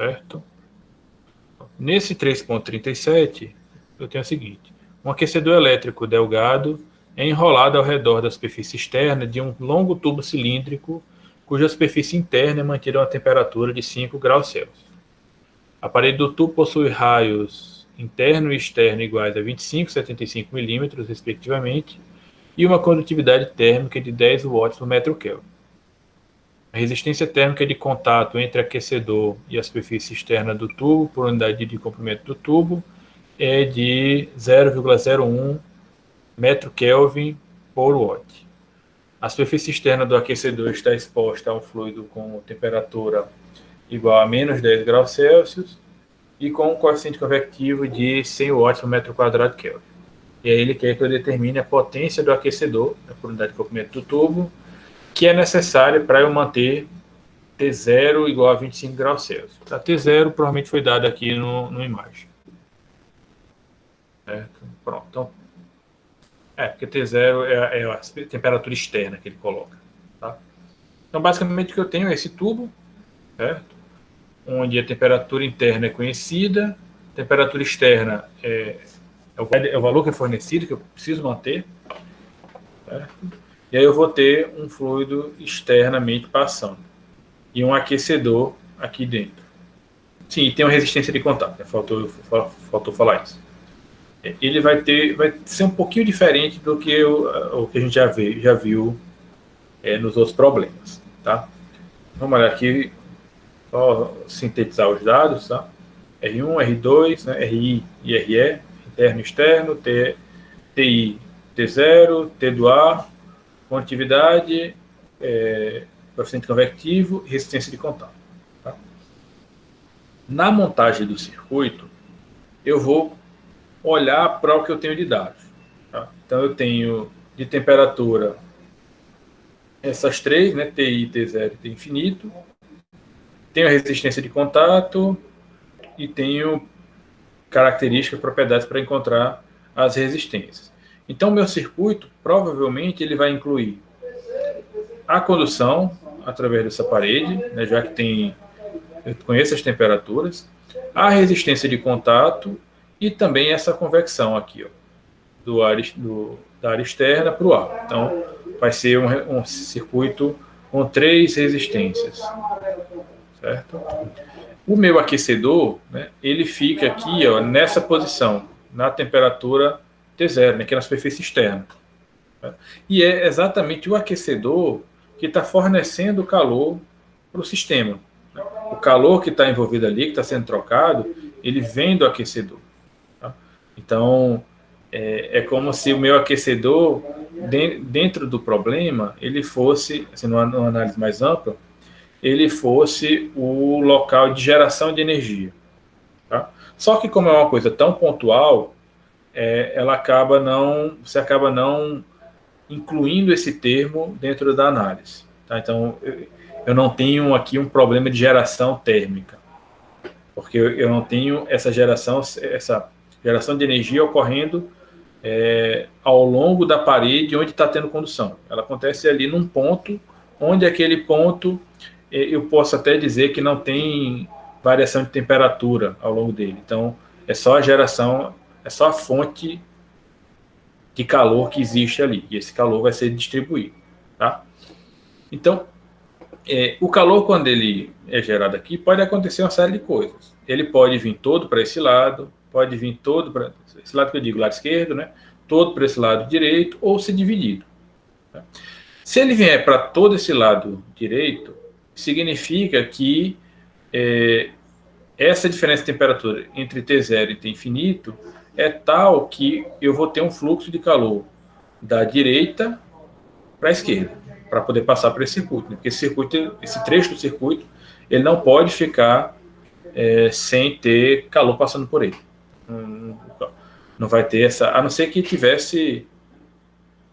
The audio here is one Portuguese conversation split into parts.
certo? Nesse 3.37, eu tenho o seguinte: um aquecedor elétrico delgado é enrolado ao redor da superfície externa de um longo tubo cilíndrico cuja superfície interna é mantida a uma temperatura de 5 graus Celsius. A parede do tubo possui raios interno e externo iguais a 25 e 75 milímetros, respectivamente, e uma condutividade térmica de 10 watts por metro Kelvin. A resistência térmica de contato entre aquecedor e a superfície externa do tubo por unidade de comprimento do tubo é de 0,01 metro Kelvin por watt. A superfície externa do aquecedor está exposta a um fluido com temperatura igual a menos 10 graus Celsius e com um coeficiente convectivo de 100 watts por metro quadrado Kelvin. E aí ele quer que eu determine a potência do aquecedor, por unidade de comprimento do tubo, que é necessária para eu manter T0 igual a 25 graus Celsius. A T0 provavelmente foi dada aqui no imagem. Pronto. Então, porque T0 é a temperatura externa que ele coloca. Tá? Então, basicamente, o que eu tenho é esse tubo, certo? Onde a temperatura interna é conhecida, a temperatura externa é o valor que é fornecido, que eu preciso manter, certo? E aí eu vou ter um fluido externamente passando. E um aquecedor aqui dentro. Sim, e tem uma resistência de contato, né? Faltou falar isso. Ele vai ser um pouquinho diferente do que o que a gente já viu nos outros problemas. Tá? Vamos olhar aqui, só sintetizar os dados. Tá? R1, R2, né? RI e RE, interno e externo, TI, T0, T do ar, condutividade, coeficiente convectivo e resistência de contato. Tá? Na montagem do circuito, eu vou olhar para o que eu tenho de dados. Tá? Então, eu tenho de temperatura essas três, né? TI, T0 e T infinito. Tenho a resistência de contato e tenho características, propriedades para encontrar as resistências. Então, meu circuito, provavelmente, ele vai incluir a condução através dessa parede, né? Já que eu conheço as temperaturas, a resistência de contato e também essa convecção aqui, ó, da área externa para o ar. Então, vai ser um circuito com 3 resistências, certo? O meu aquecedor, né, ele fica aqui, ó, nessa posição, na temperatura T0, né, que é na superfície externa. Tá? E é exatamente o aquecedor que está fornecendo calor para o sistema. O calor que está envolvido ali, que está sendo trocado, ele vem do aquecedor. Tá? Então, é como se o meu aquecedor, dentro do problema, ele fosse, assim, numa análise mais ampla, ele fosse o local de geração de energia. Tá? Só que como é uma coisa tão pontual, você acaba não incluindo esse termo dentro da análise. Tá? Então, eu não tenho aqui um problema de geração térmica, porque eu não tenho essa geração de energia ocorrendo ao longo da parede onde está tendo condução. Ela acontece ali num ponto, onde aquele ponto eu posso até dizer que não tem variação de temperatura ao longo dele. Então, é só a geração, é só a fonte de calor que existe ali, e esse calor vai ser distribuído. Tá? Então, o calor, quando ele é gerado aqui, pode acontecer uma série de coisas. Ele pode vir todo para esse lado, pode vir todo para esse lado que eu digo, lado esquerdo, né? Todo para esse lado direito, ou ser dividido. Tá? Se ele vier para todo esse lado direito, significa que essa diferença de temperatura entre T0 e T infinito é tal que eu vou ter um fluxo de calor da direita para a esquerda, para poder passar por esse circuito. Né? Porque esse trecho do circuito, ele não pode ficar sem ter calor passando por ele. Não vai ter essa, a não ser que tivesse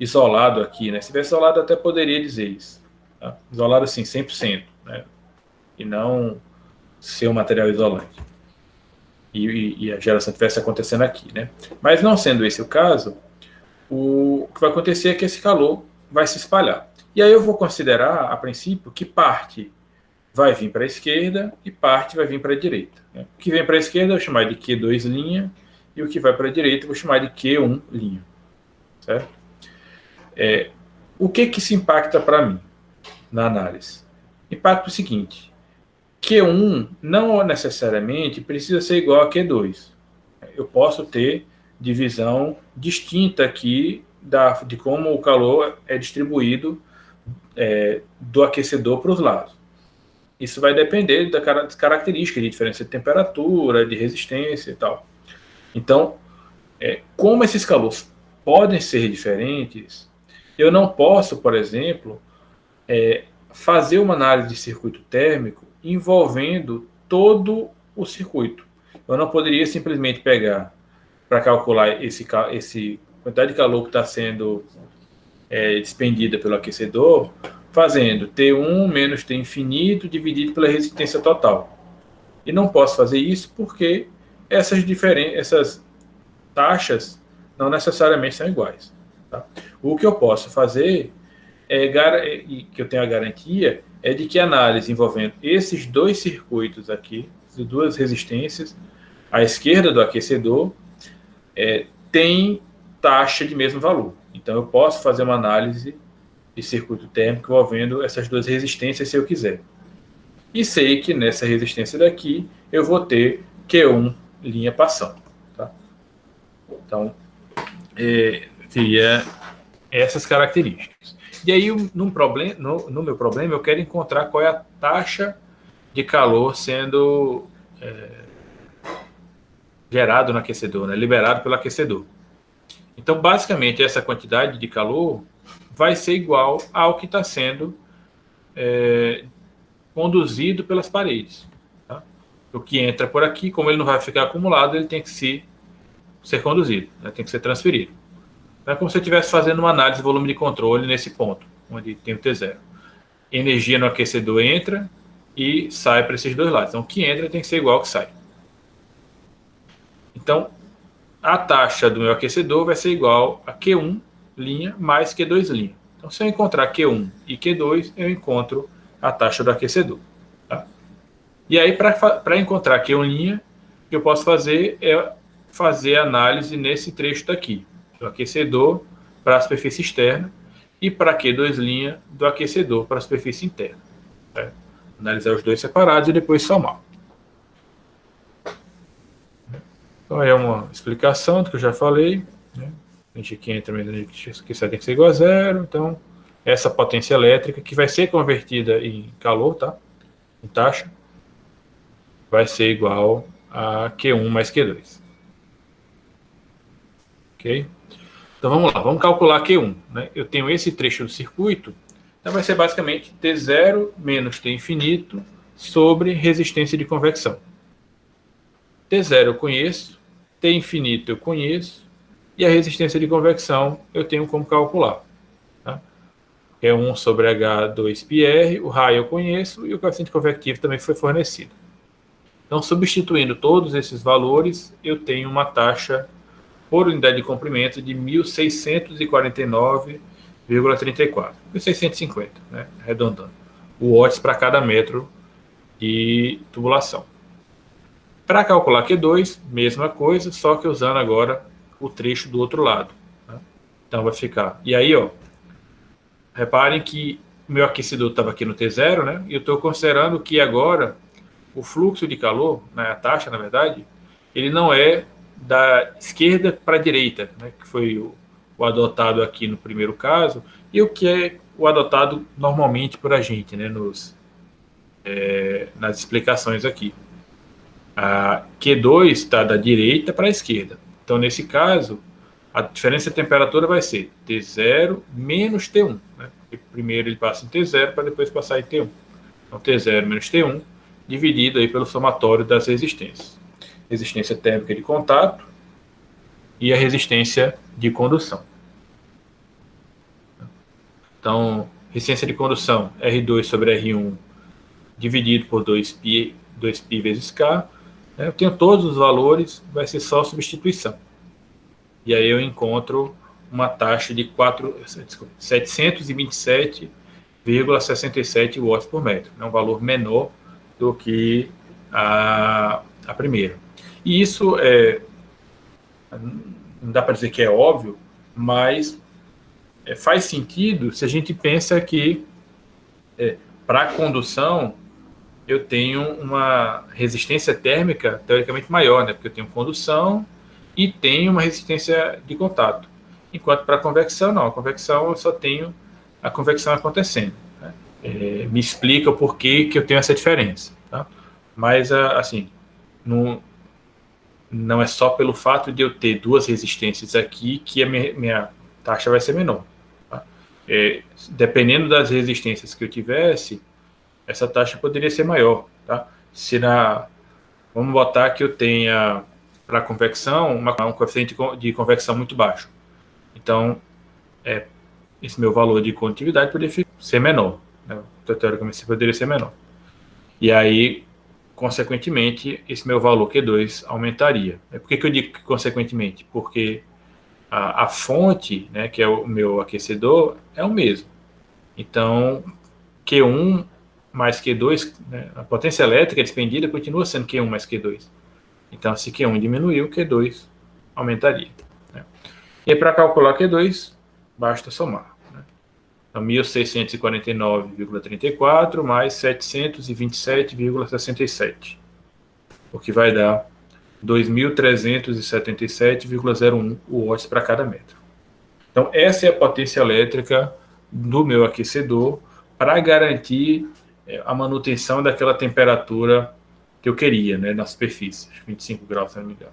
isolado aqui, né? Se tivesse isolado, até poderia dizer isso. Tá? Isolado assim, 100%, né? E não ser um material isolante. E a geração estivesse acontecendo aqui, né? Mas não sendo esse o caso, o que vai acontecer é que esse calor vai se espalhar. E aí eu vou considerar, a princípio, que parte vai vir para a esquerda e parte vai vir para a direita. O que vem para a esquerda eu vou chamar de Q2', e o que vai para a direita eu vou chamar de Q1'. Certo? O que se impacta para mim na análise? Impacta o seguinte: Q1 não necessariamente precisa ser igual a Q2. Eu posso ter divisão distinta aqui de como o calor é distribuído do aquecedor para os lados. Isso vai depender das características de diferença de temperatura, de resistência e tal. Então, como esses calores podem ser diferentes, eu não posso, por exemplo, fazer uma análise de circuito térmico envolvendo todo o circuito. Eu não poderia simplesmente pegar para calcular esse quantidade de calor que está sendo despendida pelo aquecedor, fazendo T1 menos T infinito dividido pela resistência total. E não posso fazer isso porque essas taxas não necessariamente são iguais. Tá? O que eu posso fazer que eu tenho a garantia é de que a análise envolvendo esses dois circuitos aqui, as duas resistências, à esquerda do aquecedor, tem taxa de mesmo valor. Então eu posso fazer uma análise de circuito térmico envolvendo essas duas resistências se eu quiser. E sei que nessa resistência daqui eu vou ter Q1 linha passando. Tá? Então, teria essas características. E aí, no meu problema, eu quero encontrar qual é a taxa de calor sendo gerado no aquecedor, né? Liberado pelo aquecedor. Então, basicamente, essa quantidade de calor vai ser igual ao que está sendo conduzido pelas paredes. Tá? O que entra por aqui, como ele não vai ficar acumulado, ele tem que ser conduzido, né? Tem que ser transferido. É como se eu estivesse fazendo uma análise de volume de controle nesse ponto, onde tem o T0. Energia no aquecedor entra e sai para esses dois lados. Então, o que entra tem que ser igual ao que sai. Então, a taxa do meu aquecedor vai ser igual a Q1 linha mais Q2 linha. Então, se eu encontrar Q1 e Q2, eu encontro a taxa do aquecedor. Tá? E aí, para encontrar Q1 linha, o que eu posso fazer é fazer análise nesse trecho daqui. Do aquecedor para a superfície externa e para Q2 linha do aquecedor para a superfície interna. Certo? Analisar os dois separados e depois somar. Então é uma explicação do que eu já falei. Né? A gente aqui entra que isso tem que ser igual a zero. Então, essa potência elétrica que vai ser convertida em calor, tá? Em taxa, vai ser igual a Q1 mais Q2. Ok? Então vamos lá, vamos calcular Q1. Né? Eu tenho esse trecho do circuito, então vai ser basicamente T0 menos T infinito sobre resistência de convecção. T0 eu conheço, T infinito eu conheço, e a resistência de convecção eu tenho como calcular. Tá? É 1 sobre H2πr, o raio eu conheço, e o coeficiente convectivo também foi fornecido. Então, substituindo todos esses valores, eu tenho uma taxa por unidade de comprimento de 1.649,34. 1.650, né? Arredondando. Watts para cada metro de tubulação. Para calcular Q2, mesma coisa, só que usando agora o trecho do outro lado. Né? Então vai ficar. E aí, ó, reparem que o meu aquecedor estava aqui no T0, né? E eu estou considerando que agora o fluxo de calor, né, a taxa, na verdade, ele não é da esquerda para a direita, né, que foi o adotado aqui no primeiro caso, e o que é o adotado normalmente por a gente, né, nas explicações aqui. A Q2 está da direita para a esquerda. Então, nesse caso, a diferença de temperatura vai ser T0 menos T1. Né? Primeiro ele passa em T0 para depois passar em T1. Então, T0 menos T1 dividido aí pelo somatório das resistências. Resistência térmica de contato e a resistência de condução. Então, resistência de condução, R2 sobre R1 dividido por 2π vezes K. Né? Eu tenho todos os valores, vai ser só substituição. E aí eu encontro uma taxa de 727,5 2.67 watts por metro. É um valor menor do que a primeira. E isso não dá para dizer que é óbvio, mas faz sentido se a gente pensa que para a condução eu tenho uma resistência térmica teoricamente maior, né? Porque eu tenho condução e tenho uma resistência de contato. Enquanto para a convecção, não. A convecção eu só tenho a convecção acontecendo. Né? Me explica o porquê que eu tenho essa diferença. Tá? Mas, assim, não é só pelo fato de eu ter duas resistências aqui que a minha taxa vai ser menor. Tá? Dependendo das resistências que eu tivesse, essa taxa poderia ser maior. Tá? Vamos botar que eu tenha para a convecção um coeficiente de convecção muito baixo. Então, esse meu valor de condutividade poderia ser menor. Né? Teoricamente, poderia ser menor. E aí, consequentemente, esse meu valor Q2 aumentaria. Por que eu digo que consequentemente? Porque a fonte, né, que é o meu aquecedor, é o mesmo. Então, Q1 mais Q2, né, a potência elétrica despendida continua sendo Q1 mais Q2. Então, se Q1 diminuiu, Q2 aumentaria. Né? E para calcular Q2, basta somar. Né? Então, 1.649,34 mais 727,67, o que vai dar 2.377,01 watts para cada metro. Então, essa é a potência elétrica do meu aquecedor para garantir a manutenção daquela temperatura que eu queria, né, na superfície, 25 graus, se não me engano.